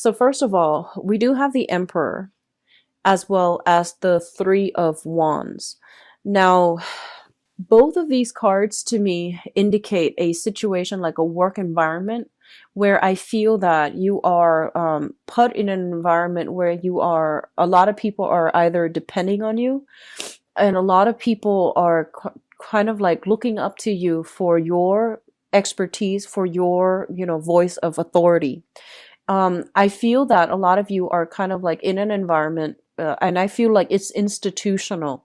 So first of all, we do have the Emperor as well as the Three of Wands. Now, both of these cards to me indicate a situation like a work environment where I feel that you are put in an environment where a lot of people are either depending on you, and a lot of people are kind of like looking up to you for your expertise, for your, voice of authority. I feel that a lot of you are kind of like in an environment, and I feel like it's institutional.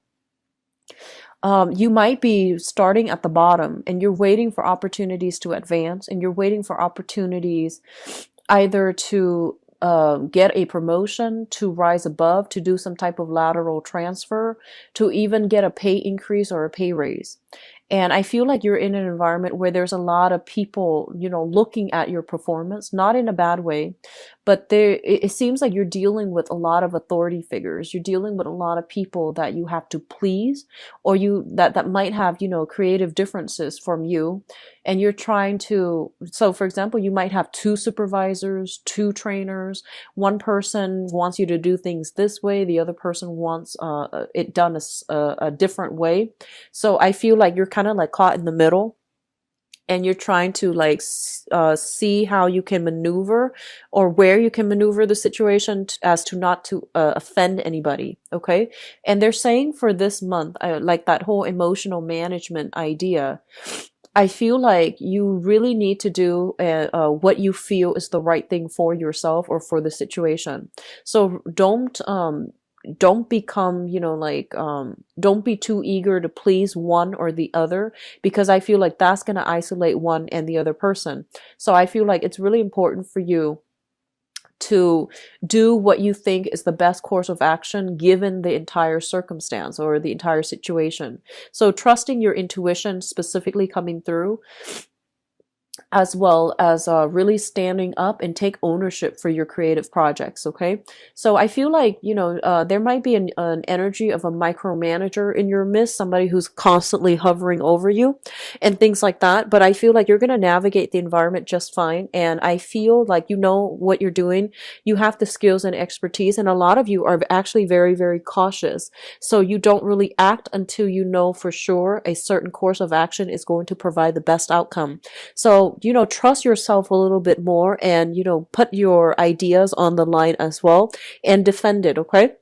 You might be starting at the bottom and you're waiting for opportunities to advance, and you're waiting for opportunities either to get a promotion, to rise above, to do some type of lateral transfer, to even get a pay increase or a pay raise. And I feel like you're in an environment where there's a lot of people, looking at your performance, not in a bad way, but it seems like you're dealing with a lot of authority figures. You're dealing with a lot of people that you have to please, or that might have, creative differences from you. And you're trying to, so for example, you might have two supervisors, two trainers. One person wants you to do things this way. The other person wants it done a different way. So I feel like you're kind of like caught in the middle, and you're trying to like see how you can maneuver, or where you can maneuver the situation as to not to offend anybody. Okay. And they're saying for this month, like that whole emotional management idea, I feel like you really need to do what you feel is the right thing for yourself or for the situation. So don't become, don't be too eager to please one or the other, because I feel like that's going to isolate one and the other person. So I feel like it's really important for you to do what you think is the best course of action given the entire circumstance or the entire situation. So trusting your intuition specifically coming through, as well as really standing up and take ownership for your creative projects. Okay. So I feel like, there might be an energy of a micromanager in your midst, somebody who's constantly hovering over you and things like that. But I feel like you're going to navigate the environment just fine. And I feel like you know what you're doing. You have the skills and expertise. And a lot of you are actually very, very cautious. So you don't really act until you know for sure a certain course of action is going to provide the best outcome. So, trust yourself a little bit more, and, put your ideas on the line as well and defend it. Okay.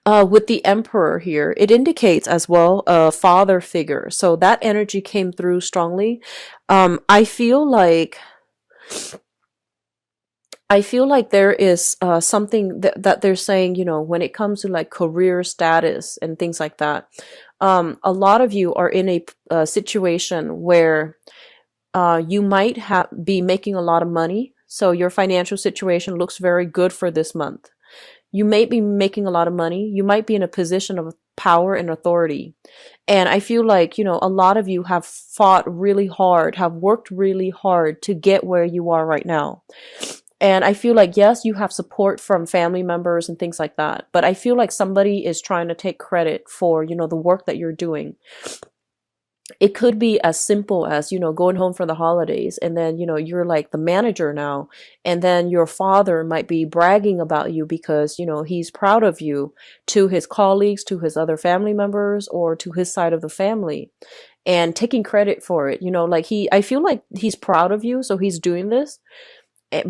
With the Emperor here, it indicates as well a father figure. So that energy came through strongly. I feel like there is something that they're saying, when it comes to like career status and things like that. A lot of you are in a situation where you might be making a lot of money. So your financial situation looks very good for this month. You may be making a lot of money. You might be in a position of power and authority. And I feel like, a lot of you have fought really hard, have worked really hard to get where you are right now. And I feel like, yes, you have support from family members and things like that. But I feel like somebody is trying to take credit for, the work that you're doing. It could be as simple as, going home for the holidays, and then, you're like the manager now, and then your father might be bragging about you because, he's proud of you to his colleagues, to his other family members, or to his side of the family, and taking credit for it. I feel like he's proud of you, so he's doing this.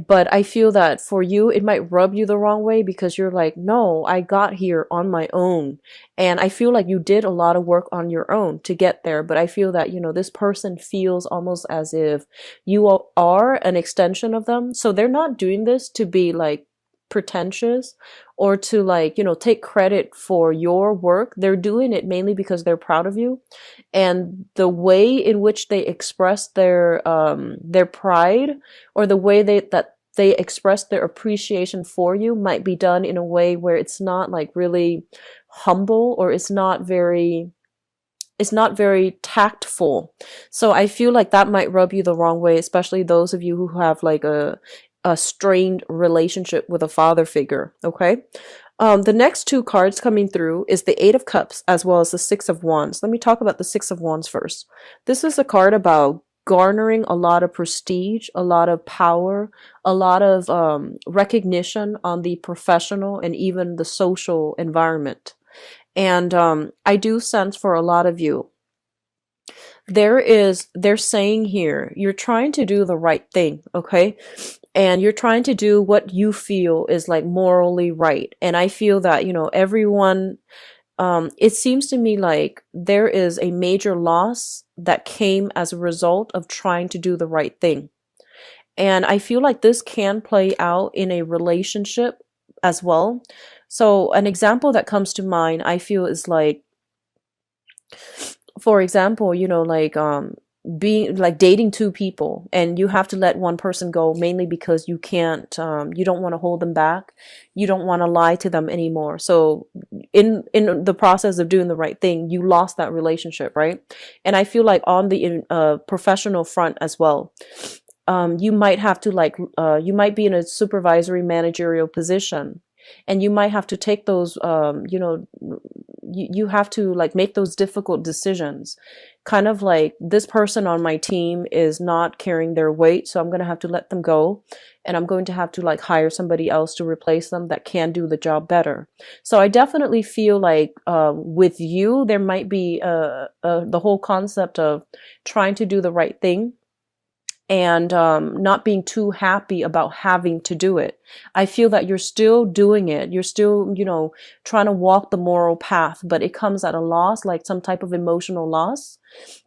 But I feel that for you, it might rub you the wrong way, because you're like, no, I got here on my own. And I feel like you did a lot of work on your own to get there. But I feel that, this person feels almost as if you are an extension of them. So they're not doing this to be like pretentious or to like, take credit for your work. They're doing it mainly because they're proud of you. And the way in which they express their pride, or the way that they express their appreciation for you, might be done in a way where it's not like really humble, or it's not very tactful. So I feel like that might rub you the wrong way, especially those of you who have like a strained relationship with a father figure. Okay. The next two cards coming through is the Eight of Cups as well as the Six of Wands. Let me talk about the Six of Wands first. This is a card about garnering a lot of prestige, a lot of power, a lot of recognition on the professional and even the social environment. And I do sense for a lot of you, they're saying here, you're trying to do the right thing, okay? And you're trying to do what you feel is like morally right. And I feel that, everyone, it seems to me like there is a major loss that came as a result of trying to do the right thing. And I feel like this can play out in a relationship as well. So an example that comes to mind, I feel, is like, for example, like being like dating two people, and you have to let one person go mainly because you can't, you don't want to hold them back, you don't want to lie to them anymore. So in the process of doing the right thing, you lost that relationship, right? And I feel like on the professional front as well, you might have to like, you might be in a supervisory managerial position, and you might have to take those, you have to like make those difficult decisions. Kind of like, this person on my team is not carrying their weight, so I'm going to have to let them go. And I'm going to have to like hire somebody else to replace them that can do the job better. So I definitely feel like with you, there might be the whole concept of trying to do the right thing, and not being too happy about having to do it. I feel that you're still doing it. You're still, trying to walk the moral path, but it comes at a loss, like some type of emotional loss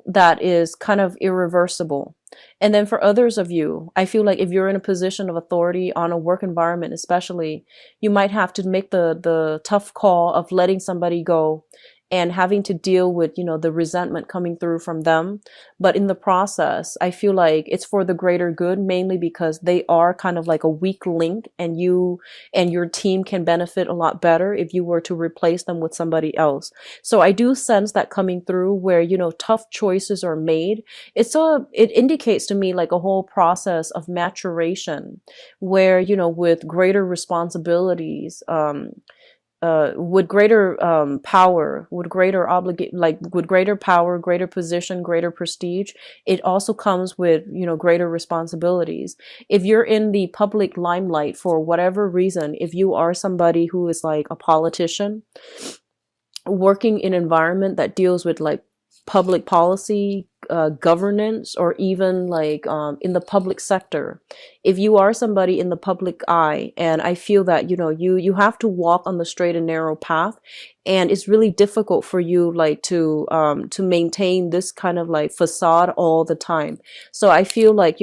that is kind of irreversible. And then for others of you, I feel like if you're in a position of authority on a work environment, especially, you might have to make the tough call of letting somebody go and having to deal with, the resentment coming through from them. But in the process, I feel like it's for the greater good, mainly because they are kind of like a weak link, and you and your team can benefit a lot better if you were to replace them with somebody else. So I do sense that coming through where, tough choices are made. It indicates to me like a whole process of maturation where, with greater responsibilities, with greater power, with greater with greater power, greater position, greater prestige, it also comes with, greater responsibilities. If you're in the public limelight for whatever reason, if you are somebody who is like a politician, working in an environment that deals with like public policy, governance, or even like in the public sector, if you are somebody in the public eye, and I feel that you have to walk on the straight and narrow path, and it's really difficult for you like to maintain this kind of like facade all the time. So I feel like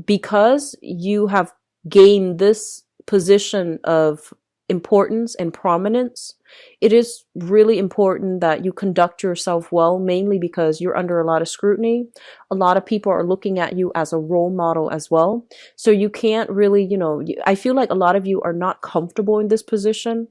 because you have gained this position of importance and prominence, it is really important that you conduct yourself well, mainly because you're under a lot of scrutiny. A lot of people are looking at you as a role model as well. So you can't really, I feel like a lot of you are not comfortable in this position.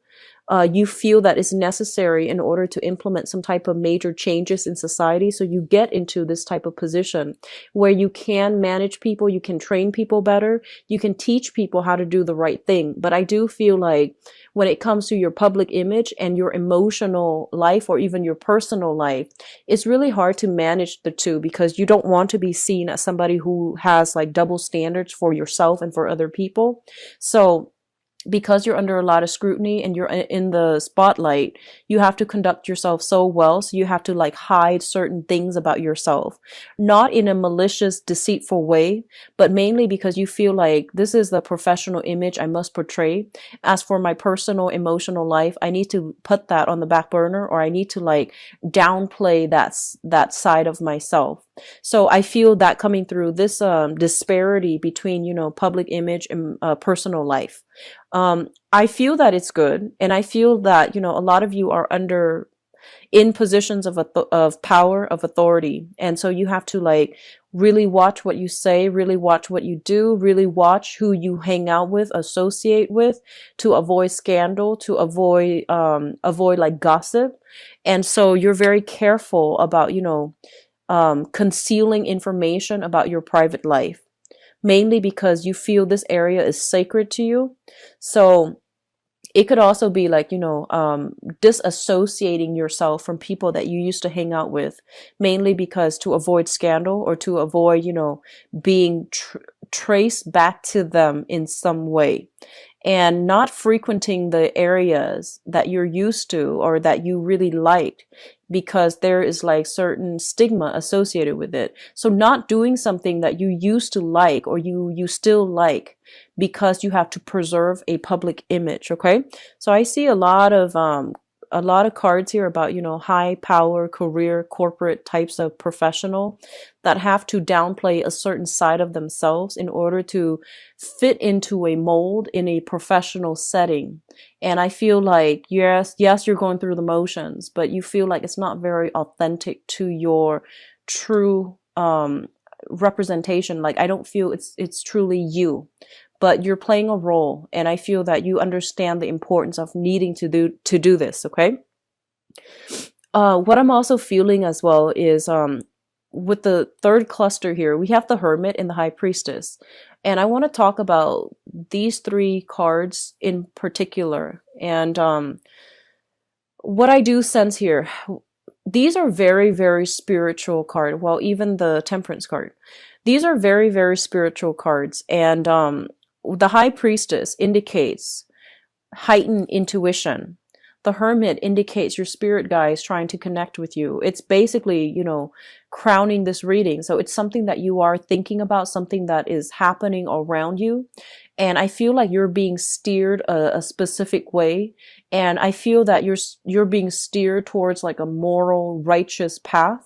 You feel that it's necessary in order to implement some type of major changes in society. So you get into this type of position where you can manage people, you can train people better, you can teach people how to do the right thing. But I do feel like when it comes to your public image and your emotional life, or even your personal life, it's really hard to manage the two, because you don't want to be seen as somebody who has like double standards for yourself and for other people. So because you're under a lot of scrutiny and you're in the spotlight, you have to conduct yourself so well. So you have to like hide certain things about yourself, not in a malicious, deceitful way, but mainly because you feel like this is the professional image I must portray. As for my personal emotional life, I need to put that on the back burner, or I need to like downplay that side of myself. So I feel that coming through this disparity between, public image and personal life. I feel that it's good. And I feel that, a lot of you are in positions of power, of authority. And so you have to like really watch what you say, really watch what you do, really watch who you hang out with, associate with, to avoid scandal, to avoid like gossip. And so you're very careful about, concealing information about your private life, mainly because you feel this area is sacred to you. So It could also be like, disassociating yourself from people that you used to hang out with, mainly because to avoid scandal or to avoid, being traced back to them in some way, and not frequenting the areas that you're used to or that you really liked, because there is like certain stigma associated with it. So not doing something that you used to like or you still like because you have to preserve a public image. Okay. So I see a lot of cards here about, high power, career, corporate types of professional that have to downplay a certain side of themselves in order to fit into a mold in a professional setting. And I feel like, yes, you're going through the motions, but you feel like it's not very authentic to your true, representation. Like, I don't feel it's truly you, but you're playing a role. And I feel that you understand the importance of needing to do this. Okay. What I'm also feeling as well is, with the third cluster here, we have the Hermit and the High Priestess. And I want to talk about these three cards in particular. And what I do sense here, these are very, very spiritual cards. Well, even the Temperance card. These are very, very spiritual cards. And the High Priestess indicates heightened intuition. The Hermit indicates your spirit guides trying to connect with you. It's basically, crowning this reading. So it's something that you are thinking about, something that is happening around you. And I feel like you're being steered a specific way. And I feel that you're being steered towards like a moral, righteous path.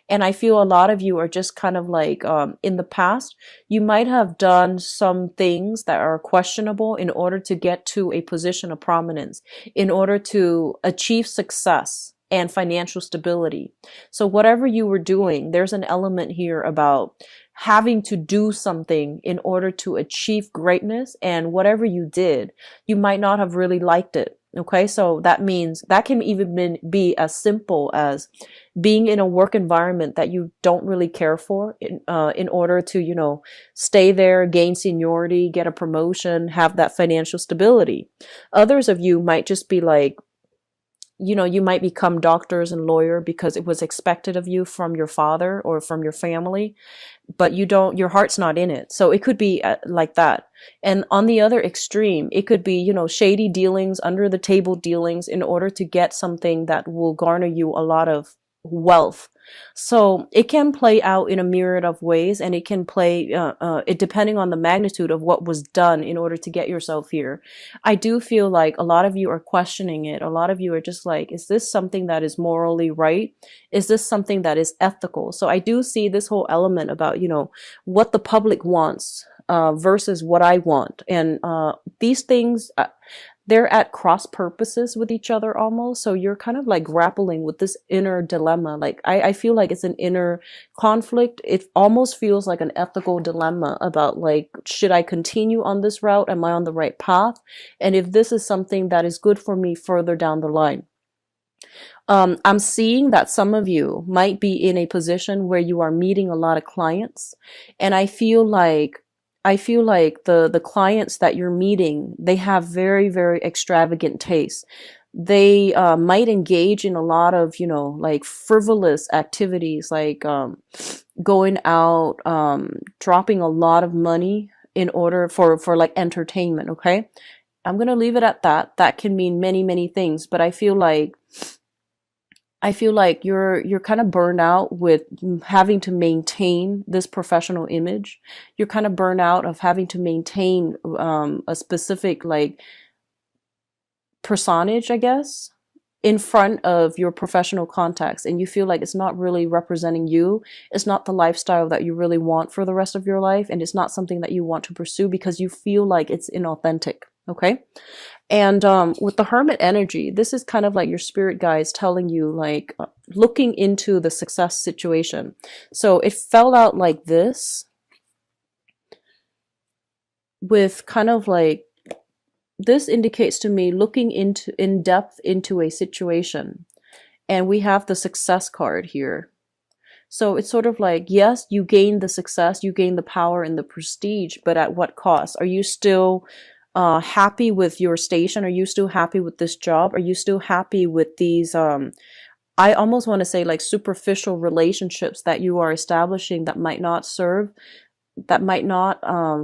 And I feel a lot of you are just kind of like, in the past, you might have done some things that are questionable in order to get to a position of prominence, in order to achieve success and financial stability. So whatever you were doing, there's an element here about having to do something in order to achieve greatness. And whatever you did, you might not have really liked it. Okay, so that means that can even be as simple as being in a work environment that you don't really care for in order to, stay there, gain seniority, get a promotion, have that financial stability. Others of you might just be like, you might become doctors and lawyer because it was expected of you from your father or from your family, but your heart's not in it. So it could be like that. And on the other extreme, it could be, shady dealings, under the table dealings in order to get something that will garner you a lot of wealth. So it can play out in a myriad of ways, and it can play, it depending on the magnitude of what was done in order to get yourself here. I do feel like a lot of you are questioning it. A lot of you are just like, is this something that is morally right? Is this something that is ethical? So I do see this whole element about, what the public wants, versus what I want. And, these things, they're at cross purposes with each other almost. So you're kind of like grappling with this inner dilemma. Like I feel like it's an inner conflict. It almost feels like an ethical dilemma about like, should I continue on this route? Am I on the right path? And if this is something that is good for me further down the line. I'm seeing that some of you might be in a position where you are meeting a lot of clients. And I feel like the clients that you're meeting, they have very, very extravagant tastes. They might engage in a lot of, like frivolous activities, like going out, dropping a lot of money in order for like entertainment. Okay. I'm going to leave it at that. That can mean many, many things, but I feel like you're kind of burned out with having to maintain this professional image. You're kind of burned out of having to maintain a specific like personage, I guess, in front of your professional contacts, and you feel like it's not really representing you. It's not the lifestyle that you really want for the rest of your life, and it's not something that you want to pursue because you feel like it's inauthentic. Okay. And with the Hermit energy, this is kind of like your spirit guides telling you, like, looking into the success situation. So it fell out like this, with kind of like, this indicates to me looking in depth into a situation. And we have the Success card here. So it's sort of like, yes, you gain the success, you gain the power and the prestige, but at what cost? Are you still happy with your station? Are you still happy with this job? Are you still happy with these I almost want to say like superficial relationships that you are establishing that might not serve, that might not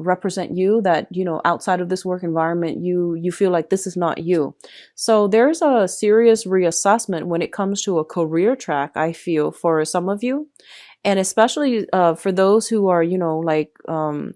represent you, that, you know, outside of this work environment, you feel like this is not you. So there's a serious reassessment when it comes to a career track, I feel, for some of you. And especially for those who are, you know, like kind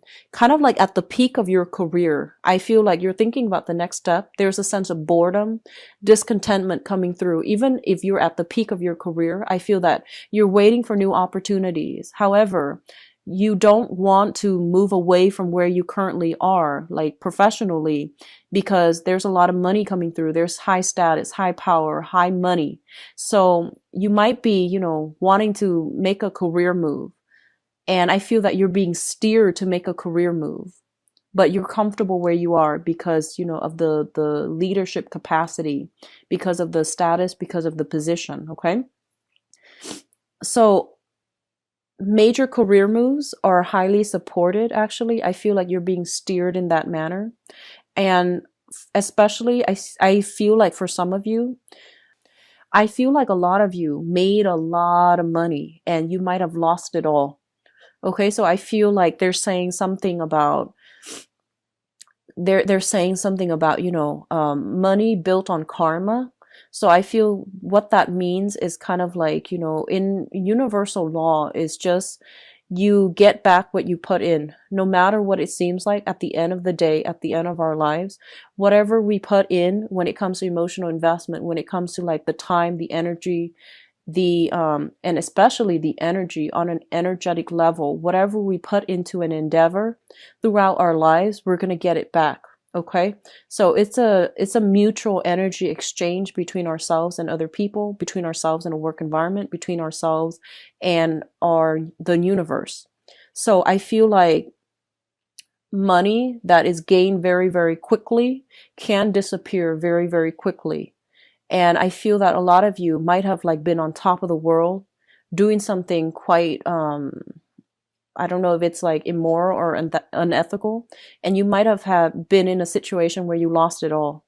of like at the peak of your career, I feel like you're thinking about the next step. There's a sense of boredom, discontentment coming through. Even if you're at the peak of your career, I feel that you're waiting for new opportunities. However, you don't want to move away from where you currently are, like professionally, because there's a lot of money coming through. There's high status, high power, high money. So you might be, you know, wanting to make a career move. And I feel that you're being steered to make a career move, but you're comfortable where you are because, you know, of the leadership capacity, because of the status, because of the position. Okay. So major career moves are highly supported, actually. I feel like you're being steered in that manner. And especially, I feel like for some of you, I feel like a lot of you made a lot of money and you might have lost it all. Okay, so I feel like they're saying something about, you know, money built on karma. So I feel what that means is kind of like, you know, in universal law is just you get back what you put in, no matter what it seems like at the end of the day, at the end of our lives, whatever we put in when it comes to emotional investment, when it comes to like the time, the energy, and especially the energy on an energetic level, whatever we put into an endeavor throughout our lives, we're going to get it back. Okay. So it's a mutual energy exchange between ourselves and other people, between ourselves and a work environment, between ourselves and the universe. So I feel like money that is gained very, very quickly can disappear very, very quickly. And I feel that a lot of you might have like been on top of the world doing something quite, I don't know if it's like immoral or unethical. And you might have been in a situation where you lost it all.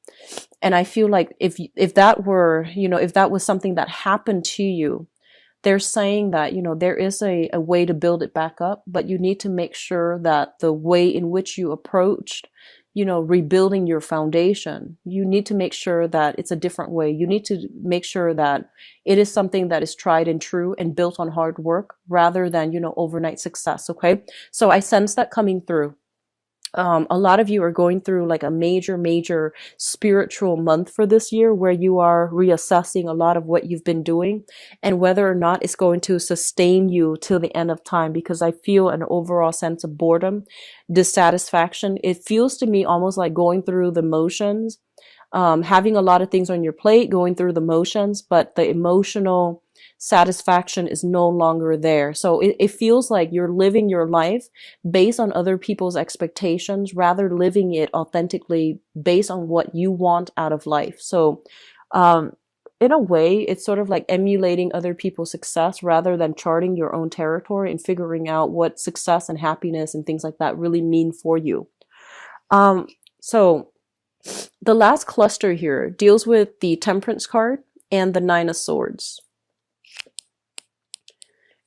And I feel like if that were, you know, if that was something that happened to you, they're saying that, you know, there is a way to build it back up, but you need to make sure that the way in which you approached, you know, rebuilding your foundation, you need to make sure that it's a different way. You need to make sure that it is something that is tried and true and built on hard work rather than, you know, overnight success. Okay. So I sense that coming through. A lot of you are going through like a major spiritual month for this year where you are reassessing a lot of what you've been doing and whether or not it's going to sustain you till the end of time, because I feel an overall sense of boredom, dissatisfaction. It feels to me almost like going through the motions, having a lot of things on your plate, going through the motions, but the emotional satisfaction is no longer there. So it feels like you're living your life based on other people's expectations rather living it authentically based on what you want out of life. So, in a way, it's sort of like emulating other people's success rather than charting your own territory and figuring out what success and happiness and things like that really mean for you. So the last cluster here deals with the Temperance card and the Nine of Swords.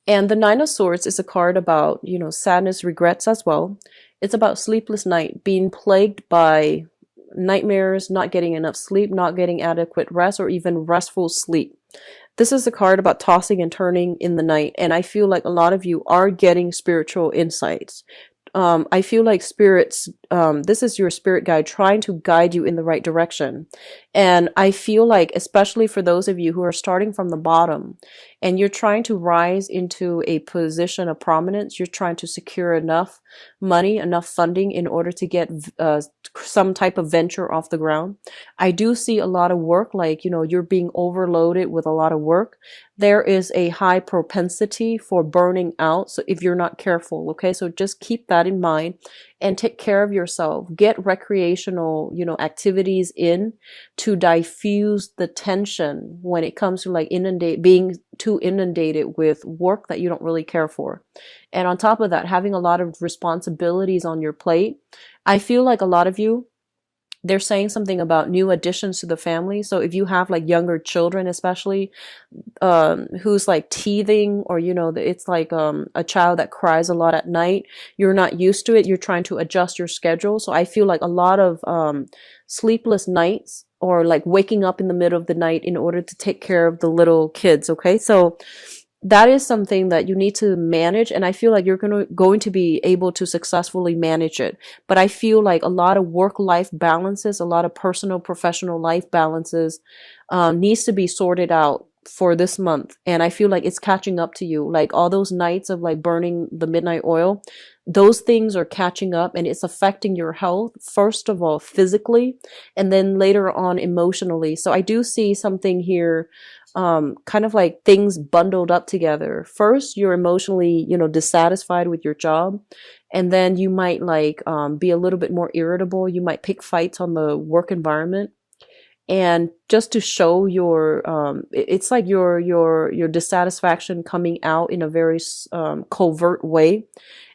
And the Nine of Swords is a card about, you know, sadness, regrets as well. It's about sleepless night, being plagued by nightmares, not getting enough sleep, not getting adequate rest, or even restful sleep. This is a card about tossing and turning in the night. And I feel like a lot of you are getting spiritual insights. I feel like spirits, this is your spirit guide trying to guide you in the right direction. And I feel like, especially for those of you who are starting from the bottom and you're trying to rise into a position of prominence, you're trying to secure enough money, enough funding in order to get some type of venture off the ground. I do see a lot of work, like, you know, you're being overloaded with a lot of work. There is a high propensity for burning out. So if you're not careful, okay, so just keep that in mind and take care of yourself. Get recreational, you know, activities in to diffuse the tension when it comes to like being too inundated with work that you don't really care for. And on top of that, having a lot of responsibilities on your plate. I feel like a lot of you They're saying something about new additions to the family. So if you have like younger children, especially, who's like teething, or it's like a child that cries a lot at night, you're not used to it, you're trying to adjust your schedule. So I feel like a lot of sleepless nights, or like waking up in the middle of the night in order to take care of the little kids. Okay, so that is something that you need to manage, and I feel like you're going to be able to successfully manage it. But I feel like a lot of work life balances, a lot of personal professional life balances, needs to be sorted out for this month. And I feel like it's catching up to you, like all those nights of like burning the midnight oil, those things are catching up, and it's affecting your health, first of all physically, and then later on emotionally. So I do see something here, kind of like things bundled up together. First, you're emotionally, dissatisfied with your job, and then you might like be a little bit more irritable. You might pick fights on the work environment, and just to show your, it's like your dissatisfaction coming out in a very covert way.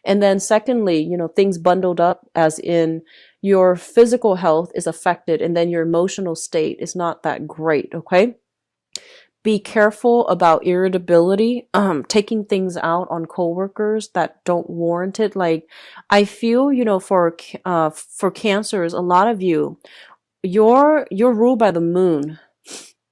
And then secondly, things bundled up, as in your physical health is affected, and then your emotional state is not that great. Okay, be careful about irritability, taking things out on coworkers that don't warrant it. Like, I feel, for cancers, a lot of you, you're ruled by the moon.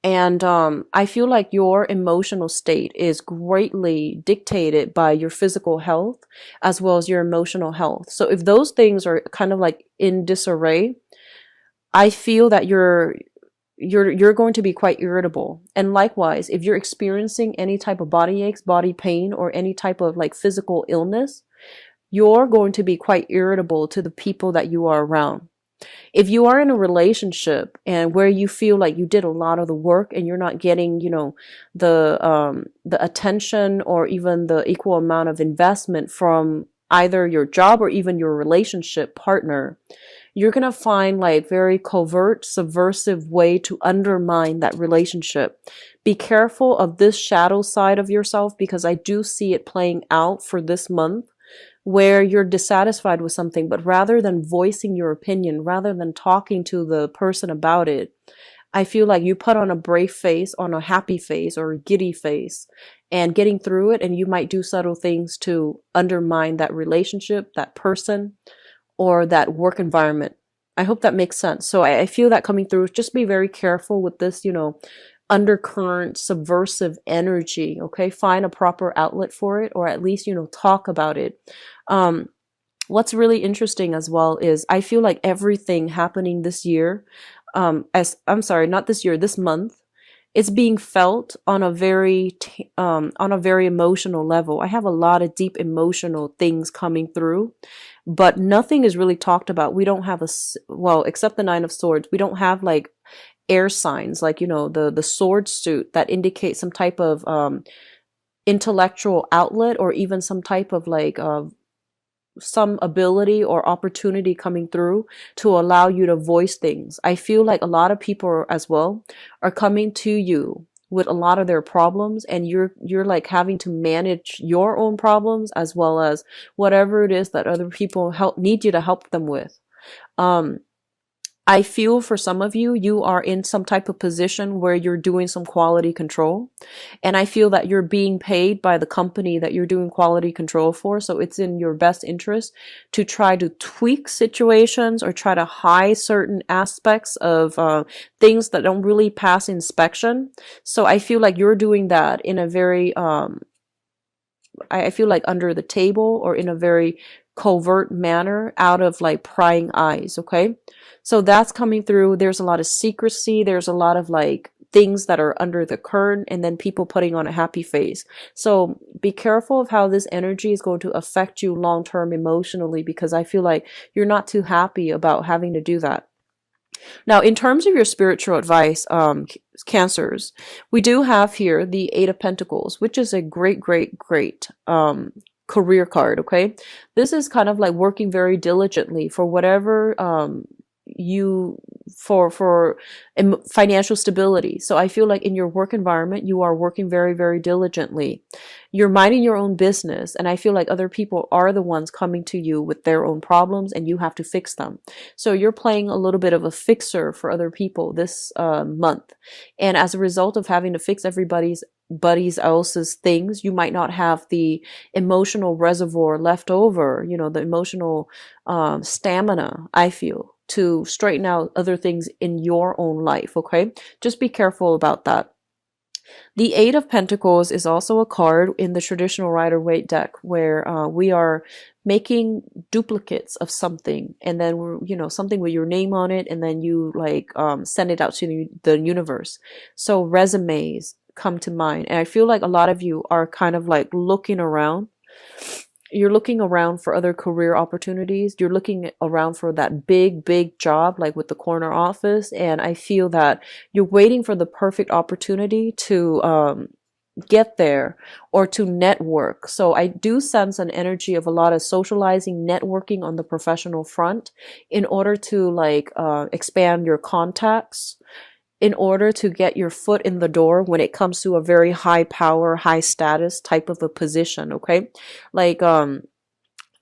And I feel like your emotional state is greatly dictated by your physical health as well as your emotional health. So if those things are kind of like in disarray, I feel that you're going to be quite irritable. And likewise, if you're experiencing any type of body aches, body pain, or any type of like physical illness, you're going to be quite irritable to the people that you are around. If you are in a relationship and where you feel like you did a lot of the work and you're not getting, the attention or even the equal amount of investment from either your job or even your relationship partner, you're going to find like very covert, subversive way to undermine that relationship. Be careful of this shadow side of yourself, because I do see it playing out for this month, where you're dissatisfied with something, but rather than voicing your opinion, rather than talking to the person about it, I feel like you put on a brave face, on a happy face, or a giddy face, and getting through it, and you might do subtle things to undermine that relationship, that person, or that work environment. I hope that makes sense. So I feel that coming through. Just be very careful with this, undercurrent subversive energy. Okay, find a proper outlet for it, or at least talk about it. What's really interesting as well is I feel like everything happening this year, as I'm sorry, not this year, this month, it's being felt on a very emotional level. I have a lot of deep emotional things coming through, but nothing is really talked about. We don't have well, except the Nine of Swords, we don't have like air signs, like the sword suit that indicates some type of intellectual outlet, or even some type of like some ability or opportunity coming through to allow you to voice things. I feel like a lot of people as well are coming to you with a lot of their problems, and you're like having to manage your own problems as well as whatever it is that other people need you to help them with. I feel for some of you, you are in some type of position where you're doing some quality control. And I feel that you're being paid by the company that you're doing quality control for. So it's in your best interest to try to tweak situations or try to hide certain aspects of things that don't really pass inspection. So I feel like you're doing that in a very, I feel like under the table, or in a very covert manner, out of like prying eyes. Okay, so that's coming through. There's a lot of secrecy, there's a lot of like things that are under the curtain, and then people putting on a happy face. So be careful of how this energy is going to affect you long term emotionally, because I feel like you're not too happy about having to do that. Now, in terms of your spiritual advice, Cancers, we do have here the Eight of Pentacles, which is a great, great, great career card. Okay, this is kind of like working very diligently for whatever you for financial stability. So I feel like in your work environment, you are working very, very diligently. You're minding your own business, and I feel like other people are the ones coming to you with their own problems, and you have to fix them. So you're playing a little bit of a fixer for other people this month, and as a result of having to fix everybody's buddies else's things, you might not have the emotional reservoir left over, the emotional stamina, I feel, to straighten out other things in your own life. Okay, just be careful about that. The Eight of Pentacles is also a card in the traditional Rider-Waite deck where we are making duplicates of something, and then we're, something with your name on it, and then you like send it out to the universe. So resumes come to mind, and I feel like a lot of you are kind of like looking around. You're looking around for other career opportunities. You're looking around for that big job, like with the corner office. And I feel that you're waiting for the perfect opportunity to get there or to network. So I do sense an energy of a lot of socializing, networking on the professional front in order to like expand your contacts, in order to get your foot in the door when it comes to a very high power, high status type of a position. Okay, like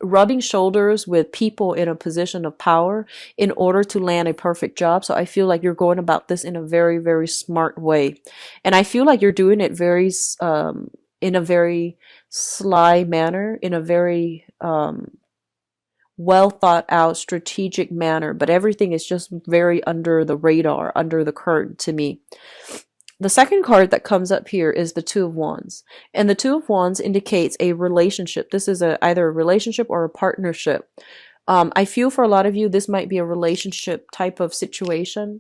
rubbing shoulders with people in a position of power in order to land a perfect job. So I feel like you're going about this in a very, very smart way, and I feel like you're doing it very in a very sly manner, in a very well thought out strategic manner, but everything is just very under the radar, under the curtain to me. The second card that comes up here is the Two of Wands, and the Two of Wands indicates a relationship. This is either a relationship or a partnership. I feel for a lot of you this might be a relationship type of situation,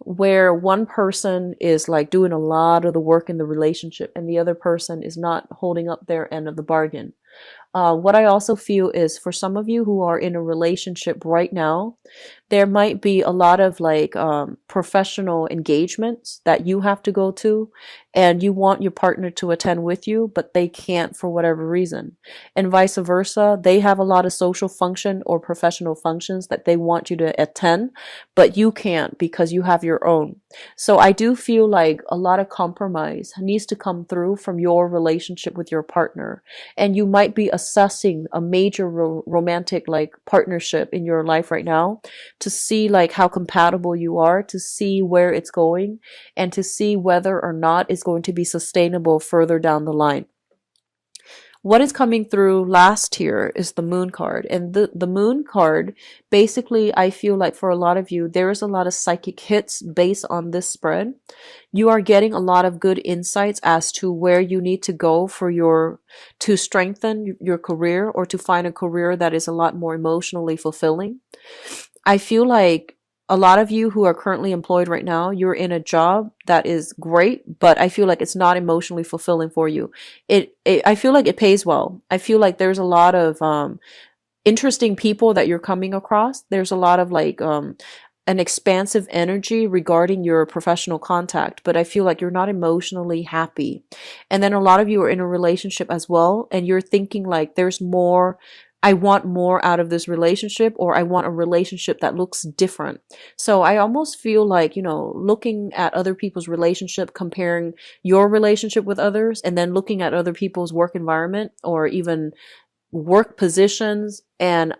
where one person is like doing a lot of the work in the relationship and the other person is not holding up their end of the bargain. What I also feel is for some of you who are in a relationship right now, there might be a lot of like professional engagements that you have to go to, and you want your partner to attend with you, but they can't for whatever reason. And vice versa, they have a lot of social function or professional functions that they want you to attend, but you can't because you have your own. So I do feel like a lot of compromise needs to come through from your relationship with your partner, and you might be assessing a major romantic like partnership in your life right now to see like how compatible you are, to see where it's going, and to see whether or not it's going to be sustainable further down the line. What is coming through last here is the Moon card. And the Moon card, basically, I feel like for a lot of you, there is a lot of psychic hits based on this spread. You are getting a lot of good insights as to where you need to go to strengthen your career or to find a career that is a lot more emotionally fulfilling. I feel like a lot of you who are currently employed right now, you're in a job that is great, but I feel like it's not emotionally fulfilling for you. I feel like it pays well. I feel like there's a lot of interesting people that you're coming across. There's a lot of like an expansive energy regarding your professional contact, but I feel like you're not emotionally happy. And then a lot of you are in a relationship as well, and you're thinking like there's more. I want more out of this relationship, or I want a relationship that looks different. So I almost feel like, looking at other people's relationship, comparing your relationship with others, and then looking at other people's work environment or even work positions and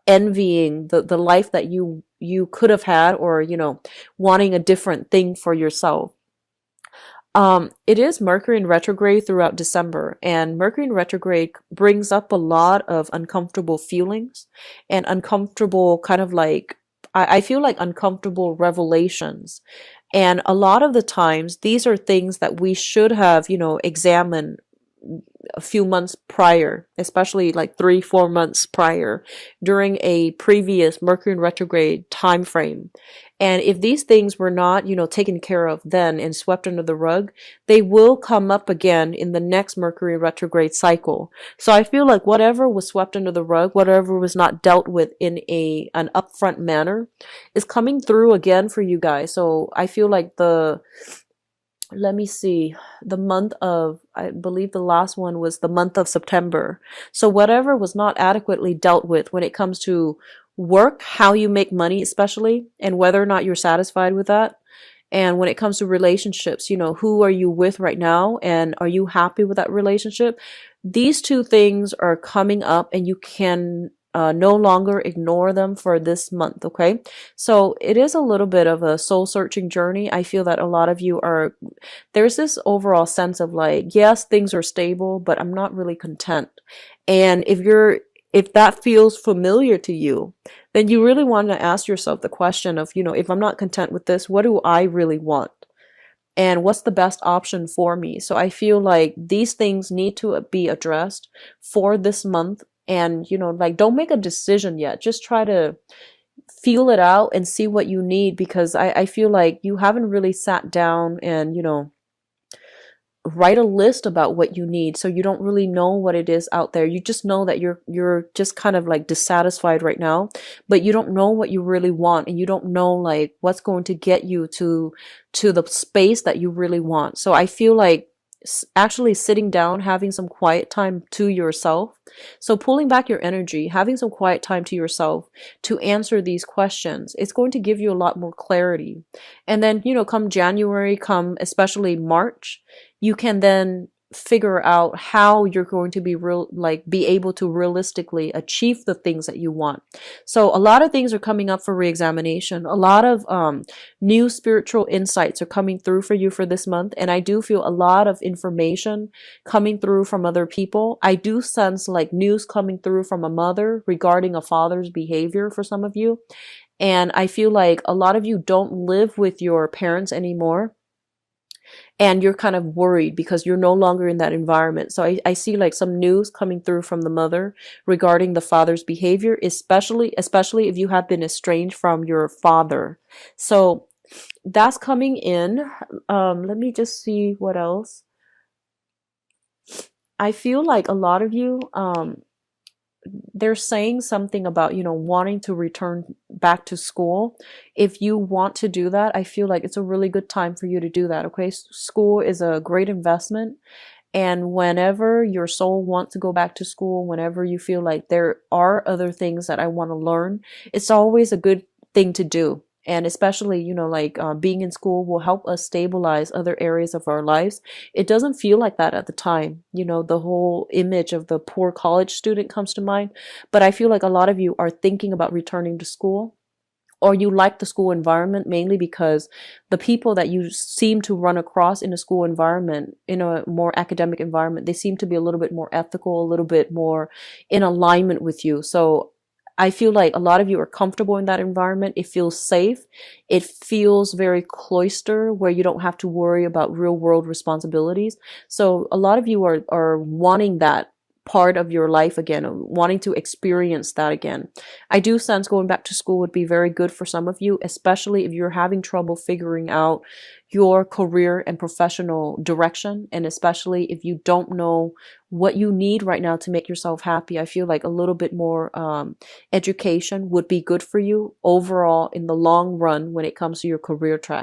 envying the life that you could have had, or, wanting a different thing for yourself. It is Mercury in retrograde throughout December, and Mercury in retrograde brings up a lot of uncomfortable feelings and uncomfortable kind of like, I feel like uncomfortable revelations. And a lot of the times, these are things that we should have, examined a few months prior, especially like 3-4 months prior, during a previous Mercury in retrograde time frame. And if these things were not, taken care of then and swept under the rug, they will come up again in the next Mercury retrograde cycle. So I feel like whatever was swept under the rug, whatever was not dealt with in an upfront manner, is coming through again for you guys. So I feel like let me see, the month of, I believe the last one was the month of September. So whatever was not adequately dealt with when it comes to work, how you make money, especially, and whether or not you're satisfied with that. And when it comes to relationships, who are you with right now? And are you happy with that relationship? These two things are coming up and you can no longer ignore them for this month. Okay. So it is a little bit of a soul searching journey. I feel that a lot of you there's this overall sense of like, yes, things are stable, but I'm not really content. And if that feels familiar to you, then you really want to ask yourself the question of, if I'm not content with this, what do I really want? And what's the best option for me? So I feel like these things need to be addressed for this month. And, like, don't make a decision yet. Just try to feel it out and see what you need, because I feel like you haven't really sat down and, write a list about what you need, so you don't really know what it is out there. You just know that you're just kind of like dissatisfied right now, but you don't know what you really want, and you don't know like what's going to get you to the space that you really want. So I feel like actually sitting down, having some quiet time to yourself, so pulling back your energy, having some quiet time to yourself to answer these questions, it's going to give you a lot more clarity. And then, come January, come especially March, you can then figure out how you're going to be able to realistically achieve the things that you want. So a lot of things are coming up for reexamination. A lot of new spiritual insights are coming through for you for this month, and I do feel a lot of information coming through from other people. I do sense like news coming through from a mother regarding a father's behavior for some of you, and I feel like a lot of you don't live with your parents anymore, and you're kind of worried because you're no longer in that environment. So I see like some news coming through from the mother regarding the father's behavior, especially if you have been estranged from your father. So that's coming in. Let me just see what else. I feel like a lot of you, they're saying something about, wanting to return back to school. If you want to do that, I feel like it's a really good time for you to do that. Okay. School is a great investment. And whenever your soul wants to go back to school, whenever you feel like there are other things that I want to learn, it's always a good thing to do. And especially, being in school will help us stabilize other areas of our lives. It doesn't feel like that at the time. The whole image of the poor college student comes to mind. But I feel like a lot of you are thinking about returning to school, or you like the school environment mainly because the people that you seem to run across in a school environment, in a more academic environment, they seem to be a little bit more ethical, a little bit more in alignment with you. So I feel like a lot of you are comfortable in that environment. It feels safe. It feels very cloister, where you don't have to worry about real world responsibilities. So a lot of you are wanting that part of your life again, wanting to experience that again. I do sense going back to school would be very good for some of you, especially if you're having trouble figuring out your career and professional direction, and especially if you don't know what you need right now to make yourself happy. I feel like a little bit more education would be good for you overall in the long run when it comes to your career track.